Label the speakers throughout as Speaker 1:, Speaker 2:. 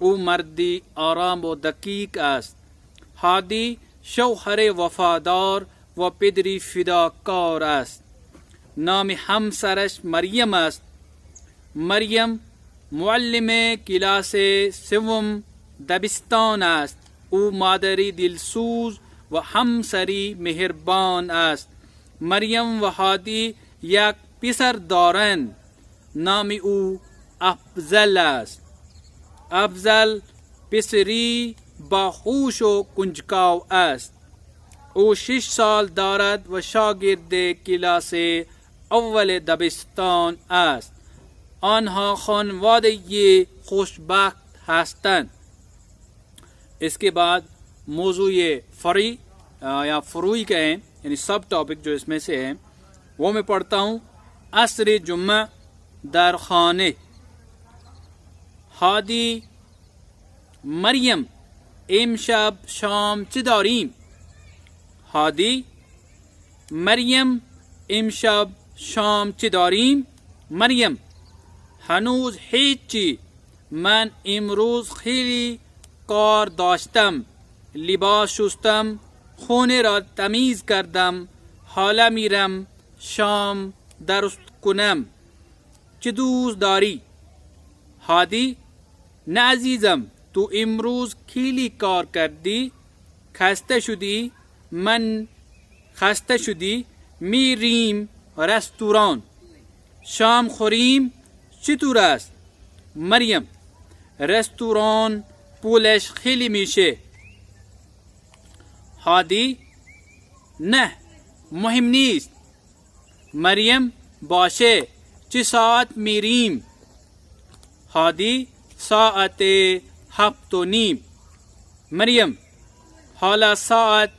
Speaker 1: او مردی آرام و دقیق است. هادی شوهر وفادار و پدری فداکار است. نام همسرش مریم است. مریم معلم کلاس سوم دبستان است. او مادری دلسوز و همسری مهربان است. مریم و هادی یک پسر دارند. نام او افضل است. افضل پسری باهوش و کنجکاو است. او 6 سال دارد و شاگرد کلاس اول دبستان است. آنها خانواده خوشبخت هستند. اس کے بعد موضوع فری یا فروئی کہیں یعنی سب ٹاپک جو اس میں سے ہیں وہ میں پڑھتا ہوں۔ عصر جمعہ در خانه هادی مریم امشب شام چه داریم؟ هادی مریم امشب شام چه داریم؟ مریم هنوز هیچی، من امروز خیلی کار داشتم. لباس شستم، خانه را تمیز کردم، حالا میرم شام درست کنم. چه دوست داری؟ هادی نه عزیزم، تو امروز خیلی کار کردی، خسته شدی؟ من خسته شدی؟ میریم رستوران، شام خوریم. چطور است؟ مریم رستوران پولش خیلی میشه. هادی نه مهم نیست. مریم باشه، چه ساعت میریم؟ هادی ساعت 7:30. مریم حالا ساعت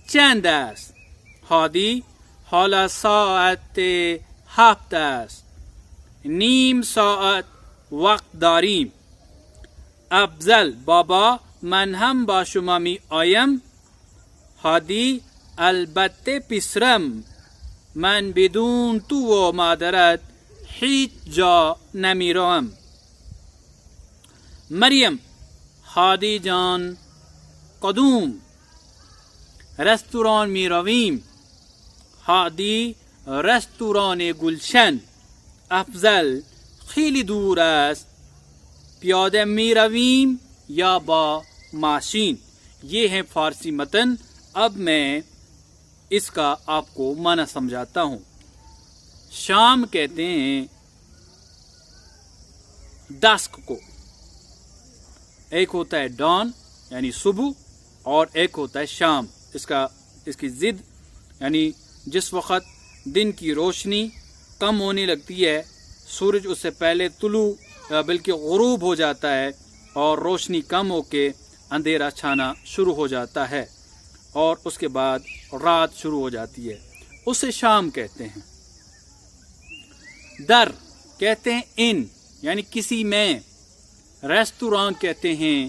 Speaker 1: چند است؟ هادی حالا ساعت 7 است. نیم ساعت وقت داریم. افضل بابا من هم با شما می آیم؟ هادی البته پسرم، من بدون تو و مادرت هیچ جا نمیروم. مریم هادی جان کدوم رستوران می رویم؟ هادی رستوران گلشن. افضل خیلی دور است، پیاده می رویم یا با ماشین؟ یہ ہے فارسی متن۔ اب میں اس کا آپ کو معنی سمجھاتا ہوں۔ شام کہتے ہیں ڈسک کو، ایک ہوتا ہے ڈان یعنی صبح اور ایک ہوتا ہے شام، اس کی ضد یعنی جس وقت دن کی روشنی کم ہونے لگتی ہے، سورج اس سے پہلے طلوع بلکہ غروب ہو جاتا ہے اور روشنی کم ہو کے اندھیرا چھانا شروع ہو جاتا ہے اور اس کے بعد رات شروع ہو جاتی ہے، اسے شام کہتے ہیں۔ در کہتے ہیں ان یعنی کسی میں، ریستوران کہتے ہیں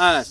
Speaker 1: است।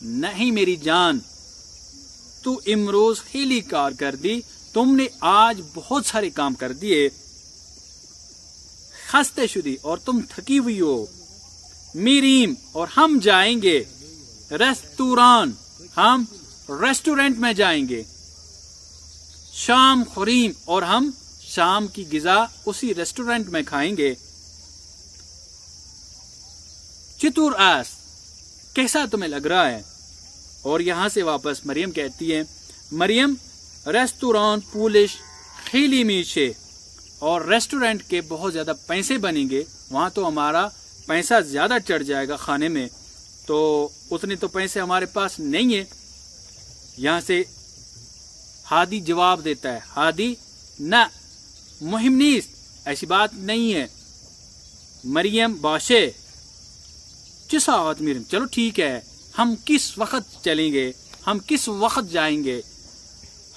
Speaker 1: نہیں میری جان، تو امروز خیلی کار کر دی، تم نے آج بہت سارے کام کر دیے، خستے شدی اور تم تھکی ہوئی ہو، میریم اور ہم جائیں گے ریستوران، ہم ریسٹورنٹ میں جائیں گے، شام خوریم اور ہم شام کی غذا اسی ریسٹورنٹ میں کھائیں گے، چتور آس کیسا تمہیں لگ رہا ہے؟ اور یہاں سے واپس مریم کہتی ہے، مریم ریستوران پولش خیلی میچے اور ریسٹورنٹ کے بہت زیادہ پیسے بنیں گے، وہاں تو ہمارا پیسہ زیادہ چڑھ جائے گا کھانے میں، تو اتنے تو پیسے ہمارے پاس نہیں ہیں۔ یہاں سے ہادی جواب دیتا ہے، ہادی نہ مہم نیست، ایسی بات نہیں ہے، مریم باشے چساوت مریم، چلو ٹھیک ہے، ہم کس وقت چلیں گے، ہم کس وقت جائیں گے؟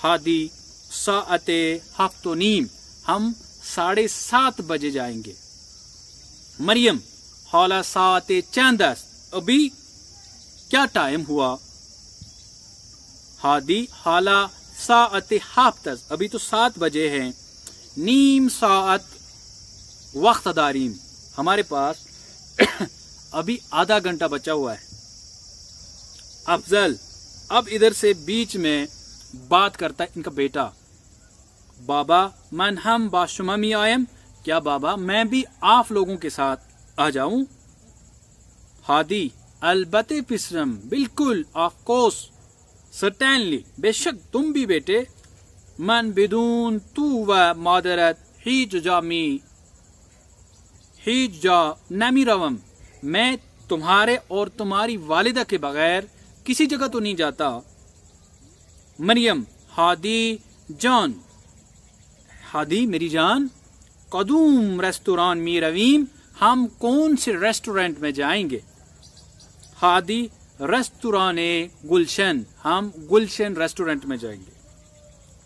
Speaker 1: ہادی ساعت 7:30، ہم 7:30 بجے جائیں گے۔ مریم حالا ساعت 10، ابھی کیا ٹائم ہوا؟ ہادی حالا ساعت 7، ابھی تو 7 بجے ہیں، نیم ساعت وقت داریم، ہمارے پاس ابھی آدھا گھنٹہ بچا ہوا ہے۔ افضل اب ادھر سے بیچ میں بات کرتا ہے ان کا بیٹا، بابا من ہم با شما می آئیم، کیا بابا میں بھی آپ لوگوں کے ساتھ آ جاؤں؟ ہادی البتہ پسرم، بالکل، آف کورس، سرٹینلی، بے شک تم بھی بیٹے، من بدون تو و مادرت ہیچ جا نمی روم، میں تمہارے اور تمہاری والدہ کے بغیر کسی جگہ تو نہیں جاتا۔ مریم ہادی جان، ہادی میری جان، قدوم ریستوران می رویم، ہم کون سے ریسٹورنٹ میں جائیں گے؟ ہادی ریستوران گلشن، ہم گلشن ریسٹورنٹ میں جائیں گے۔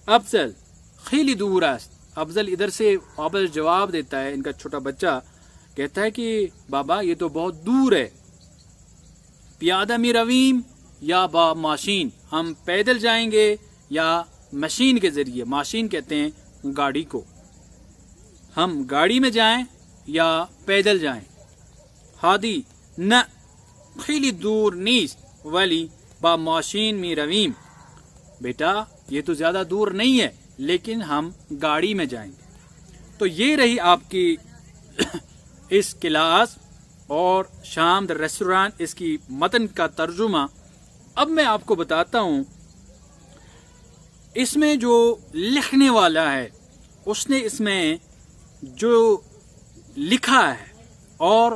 Speaker 1: افضل خیلی دور است، افضل ادھر سے واپس جواب دیتا ہے، ان کا چھوٹا بچہ کہتا ہے کہ بابا یہ تو بہت دور ہے، پیادہ می رویم یا با ماشین، ہم پیدل جائیں گے یا مشین کے ذریعے، ماشین کہتے ہیں گاڑی کو، ہم گاڑی میں جائیں یا پیدل جائیں؟ ہادی نہ خیلی دور نیست ولی با ماشین می رویم، بیٹا یہ تو زیادہ دور نہیں ہے لیکن ہم گاڑی میں جائیں گے۔ تو یہ رہی آپ کی اس کلاس اور شام دا ریسٹوران، اس کی متن کا ترجمہ۔ اب میں آپ کو بتاتا ہوں اس میں جو لکھنے والا ہے اس نے اس میں جو لکھا ہے اور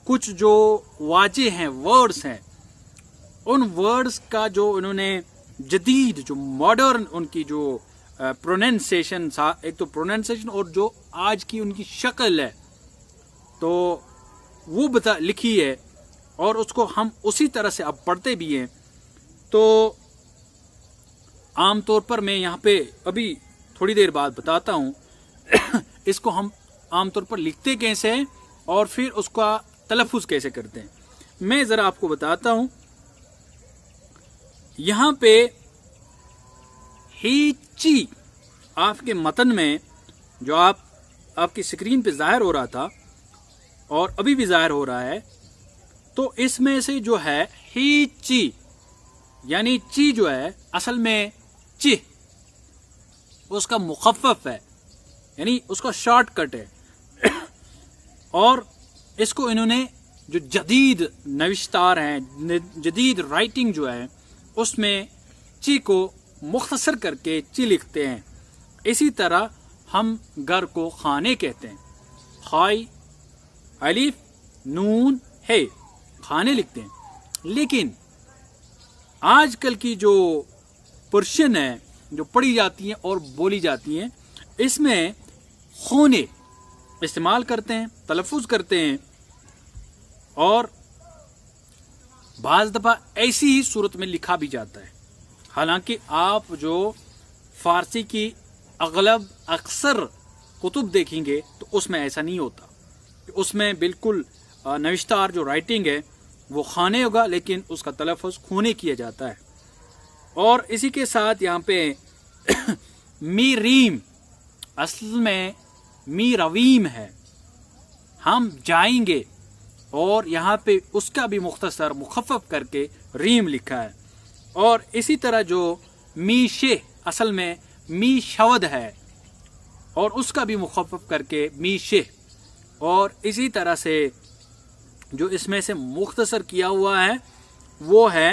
Speaker 1: کچھ جو واجہ ہیں، ورڈز ہیں، ان ورڈز کا جو انہوں نے جدید، جو ماڈرن ان کی جو پروننسیشن تھا، ایک تو پروننسیشن اور جو آج کی ان کی شکل ہے، تو وہ لکھی ہے اور اس کو ہم اسی طرح سے اب پڑھتے بھی ہیں۔ تو عام طور پر میں یہاں پہ ابھی تھوڑی دیر بعد بتاتا ہوں اس کو ہم عام طور پر لکھتے کیسے ہیں اور پھر اس کا تلفظ کیسے کرتے ہیں۔ میں ذرا آپ کو بتاتا ہوں، یہاں پہ ہیچی آپ کے متن میں جو آپ کی اسکرین پہ ظاہر ہو رہا تھا اور ابھی بھی ظاہر ہو رہا ہے، تو اس میں سے جو ہے ہیچی یعنی چی جو ہے اصل میں چی، اس کا مخفف ہے، یعنی اس کا شارٹ کٹ ہے، اور اس کو انہوں نے جو جدید نوشتار ہیں، جدید رائٹنگ جو ہے اس میں چی کو مختصر کر کے چی لکھتے ہیں۔ اسی طرح ہم گھر کو خانے کہتے ہیں، خائی الف نون ہے، کھانے لکھتے ہیں۔ لیکن آج کل کی جو پرشین ہے، جو پڑھی جاتی ہیں اور بولی جاتی ہیں، اس میں خونے استعمال کرتے ہیں، تلفظ کرتے ہیں، اور بعض دفعہ ایسی ہی صورت میں لکھا بھی جاتا ہے۔ حالانکہ آپ جو فارسی کی اکثر کتب دیکھیں گے تو اس میں ایسا نہیں ہوتا، اس میں بالکل نوشتار جو رائٹنگ ہے وہ خانے ہوگا لیکن اس کا تلفظ خونے کیا جاتا ہے. اور اسی کے ساتھ یہاں پہ می ریم اصل میں می رویم ہے، ہم جائیں گے، اور یہاں پہ اس کا بھی مختصر مخفف کر کے ریم لکھا ہے. اور اسی طرح جو می شہ اصل میں می شود ہے اور اس کا بھی مخفف کر کے می شہ. اور اسی طرح سے جو اس میں سے مختصر کیا ہوا ہے وہ ہے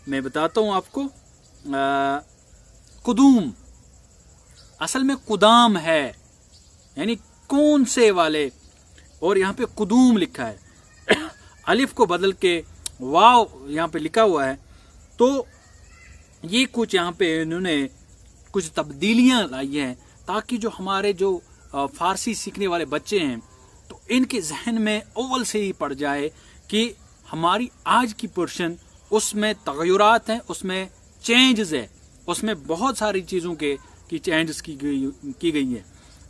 Speaker 1: میں بتاتا ہوں آپ کو، قدوم اصل میں قدام ہے یعنی کون سے والے، اور یہاں پہ قدوم لکھا ہے. الف کو بدل کے واو یہاں پہ لکھا ہوا ہے. تو یہ کچھ یہاں پہ انہوں نے کچھ تبدیلیاں لائی ہیں تاکہ جو ہمارے جو فارسی سیکھنے والے بچے ہیں تو ان کے ذہن میں اول سے ہی پڑ جائے کہ ہماری آج کی پورشن اس میں تغیرات ہیں، اس میں چینجز ہے، اس میں بہت ساری چیزوں کی چینجز کی گئی ہیں.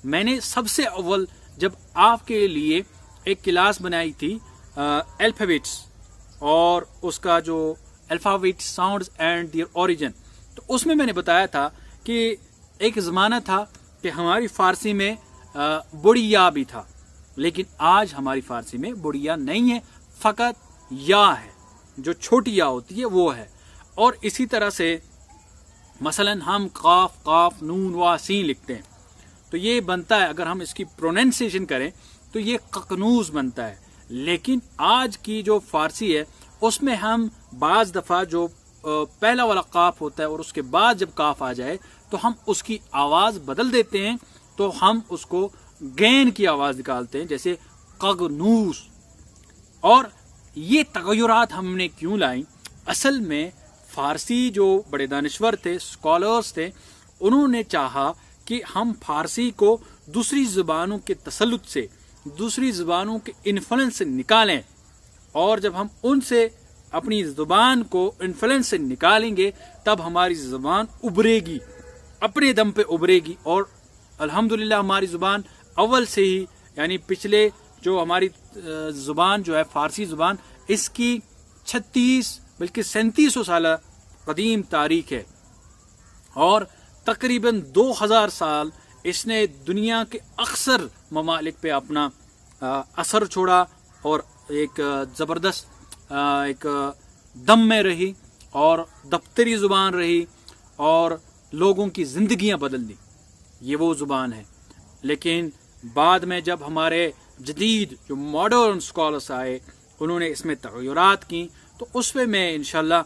Speaker 1: میں نے سب سے اول جب آپ کے لیے ایک کلاس بنائی تھی الفابیٹس اور اس کا جو alphabet sounds and their origin, تو اس میں نے بتایا تھا کہ ایک زمانہ تھا کہ ہماری فارسی میں بڑی یا بھی تھا، لیکن آج ہماری فارسی میں بڑی یا نہیں ہے، فقط یا ہے، جو چھوٹی یا ہوتی ہے وہ ہے. اور اسی طرح سے مثلا ہم قاف نون وا سین لکھتے ہیں تو یہ بنتا ہے، اگر ہم اس کی پروننسیشن کریں تو یہ ققنوز بنتا ہے. لیکن آج کی جو فارسی ہے اس میں ہم بعض دفعہ جو پہلا والا قاف ہوتا ہے اور اس کے بعد جب کاف آ جائے تو ہم اس کی آواز بدل دیتے ہیں، تو ہم اس کو گین کی آواز نکالتے ہیں، جیسے قغنوس. اور یہ تغیرات ہم نے کیوں لائیں؟ اصل میں فارسی جو بڑے دانشور تھے، اسکالرس تھے، انہوں نے چاہا کہ ہم فارسی کو دوسری زبانوں کے تسلط سے، دوسری زبانوں کے انفلوئنس سے نکالیں، اور جب ہم ان سے اپنی زبان کو انفلوئنس سے نکالیں گے تب ہماری زبان ابھرے گی، اپنے دم پہ ابھرے گی. اور الحمدللہ ہماری زبان اول سے ہی، یعنی پچھلے جو ہماری زبان جو ہے فارسی زبان، اس کی 36 بلکہ 3700 سالہ قدیم تاریخ ہے، اور تقریباً 2000 سال اس نے دنیا کے اکثر ممالک پہ اپنا اثر چھوڑا اور ایک زبردست ایک دم میں رہی اور دفتری زبان رہی اور لوگوں کی زندگیاں بدل دی. یہ وہ زبان ہے. لیکن بعد میں جب ہمارے جدید جو ماڈرن اسکالرس آئے، انہوں نے اس میں تغیرات کی، تو اس پہ میں انشاءاللہ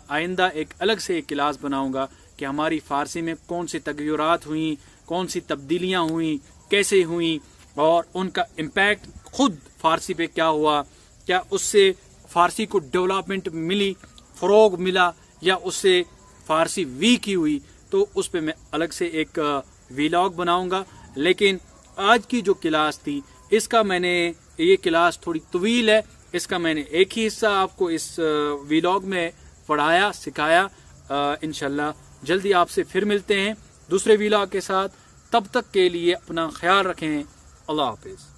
Speaker 1: آئندہ ایک الگ سے ایک کلاس بناؤں گا کہ ہماری فارسی میں کون سی تغیرات ہوئیں، کون سی تبدیلیاں ہوئیں، کیسے ہوئیں، اور ان کا امپیکٹ خود فارسی پہ کیا ہوا، کیا اس سے فارسی کو ڈیولپمنٹ ملی، فروغ ملا، یا اس سے فارسی ویک ہی ہوئی. تو اس پہ میں الگ سے ایک ویلاگ بناؤں گا. لیکن آج کی جو کلاس تھی اس کا میں نے، یہ کلاس تھوڑی طویل ہے، اس کا میں نے ایک ہی حصہ آپ کو اس ویلاگ میں پڑھایا، سکھایا. انشاءاللہ جلدی آپ سے پھر ملتے ہیں دوسرے ویلاگ کے ساتھ. تب تک کے لیے اپنا خیال رکھیں. اللہ حافظ.